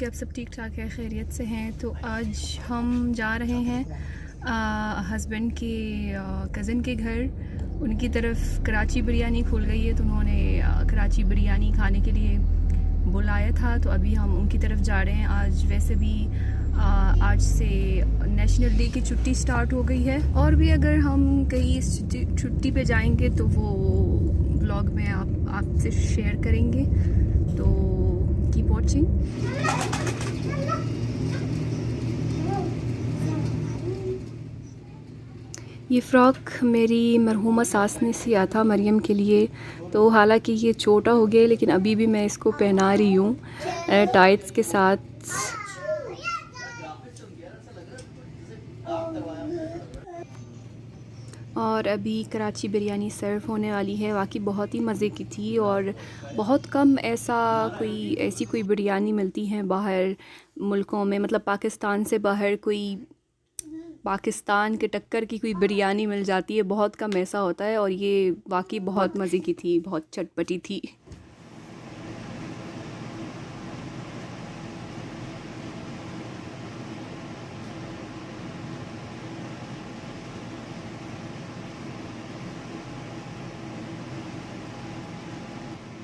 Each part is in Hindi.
कि आप सब ठीक ठाक है, खैरियत से हैं। तो आज हम जा रहे हैं हस्बैंड के कज़न के घर। उनकी तरफ कराची बिरयानी खुल गई है, तो उन्होंने कराची बिरयानी खाने के लिए बुलाया था। तो अभी हम उनकी तरफ जा रहे हैं। आज वैसे भी आज से नेशनल डे की छुट्टी स्टार्ट हो गई है, और भी अगर हम कहीं इस छुट्टी पे जाएंगे तो वो व्लॉग में आपसे शेयर करेंगे। तो कीप वॉचिंग। ये फ़्रॉक मेरी मरहूमा सास ने सिया था मरियम के लिए। तो हालांकि ये छोटा हो गया, लेकिन अभी भी मैं इसको पहना रही हूँ टाइट्स के साथ। और अभी कराची बिरयानी सर्व होने वाली है। वाकई बहुत ही मज़े की थी, और बहुत कम ऐसी कोई बिरयानी मिलती हैं बाहर मुल्कों में। मतलब पाकिस्तान से बाहर कोई पाकिस्तान के टक्कर की कोई बिरयानी मिल जाती है, बहुत कम ऐसा होता है। और ये वाकई बहुत मज़े की थी, बहुत चटपटी थी।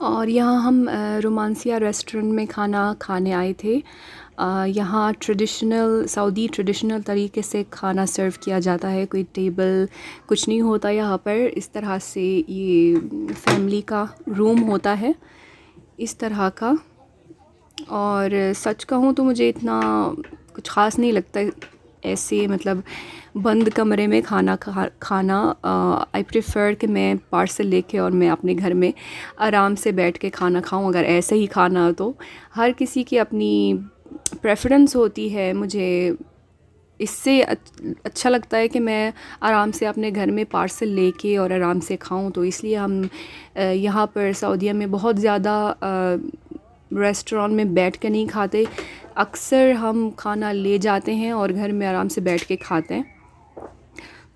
और यहाँ हम रोमांसिया रेस्टोरेंट में खाना खाने आए थे। यहाँ सऊदी ट्रेडिशनल तरीके से खाना सर्व किया जाता है। कोई टेबल कुछ नहीं होता यहाँ पर। इस तरह से ये फैमिली का रूम होता है, इस तरह का। और सच कहूँ तो मुझे इतना कुछ ख़ास नहीं लगता ऐसे, मतलब बंद कमरे में खाना। आई प्रेफर कि मैं पार्सल लेके और मैं अपने घर में आराम से बैठ के खाना खाऊं। अगर ऐसे ही खाना हो तो हर किसी की अपनी प्रेफरेंस होती है। मुझे इससे अच्छा लगता है कि मैं आराम से अपने घर में पार्सल लेके और आराम से खाऊं। तो इसलिए हम यहाँ पर सऊदीया में बहुत ज़्यादा रेस्टोरेंट में बैठ के नहीं खाते। अक्सर हम खाना ले जाते हैं और घर में आराम से बैठ के खाते हैं।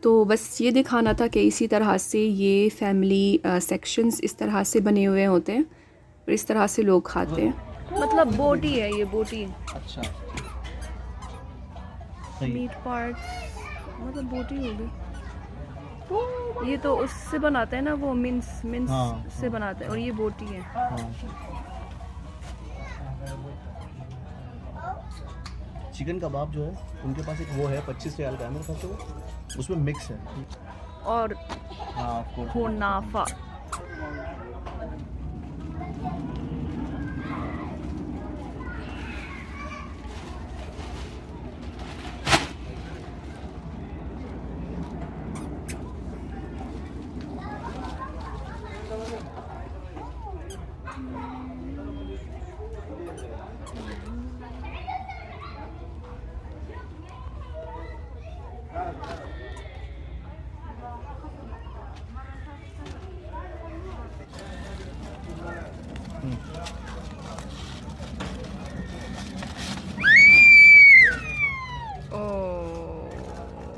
तो बस ये दिखाना था कि इसी तरह से ये फैमिली सेक्शंस इस तरह से बने हुए होते हैं, और इस तरह से लोग खाते हैं। मतलब बोटी है ये, बोटी। अच्छा, मीट पार्ट मतलब बोटी होगी। ये तो उससे बनाते हैं ना, वो मिन्स हाँ, से बनाते हैं, और ये बोटी है। चिकन कबाब जो है उनके पास एक वो है 25 रियाल का है मेरे पास, तो उसमें मिक्स है। और हाँ, कुनाफा।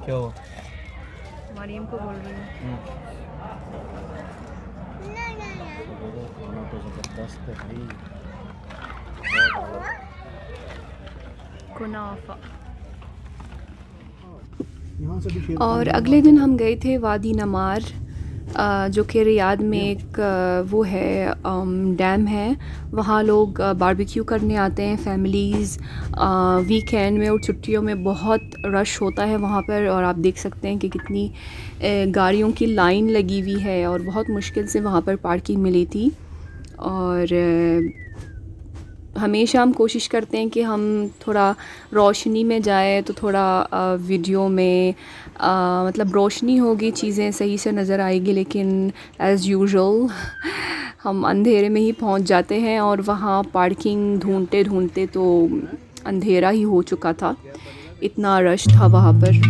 क्या हो? मरियम को बोल रही हूँ। खाना तो जबरदस्त है भाई। कुनाफा। और अगले दिन हम गए थे वादी नमार, जो कि रियाद में एक वो है डैम है। वहाँ लोग बारबेक्यू करने आते हैं फैमिलीज़ वीकेंड में, और छुट्टियों में बहुत रश होता है वहाँ पर। और आप देख सकते हैं कि कितनी गाड़ियों की लाइन लगी हुई है, और बहुत मुश्किल से वहाँ पर पार्किंग मिली थी। और हमेशा हम कोशिश करते हैं कि हम थोड़ा रोशनी में जाए तो थोड़ा वीडियो में मतलब रोशनी होगी, चीज़ें सही से नज़र आएगी। लेकिन एज़ यूजुअल हम अंधेरे में ही पहुंच जाते हैं, और वहाँ पार्किंग ढूंढते ढूंढते तो अंधेरा ही हो चुका था, इतना रश था वहाँ पर।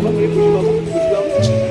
बाबा, ये खुशी बाबा, खुशी बाबा।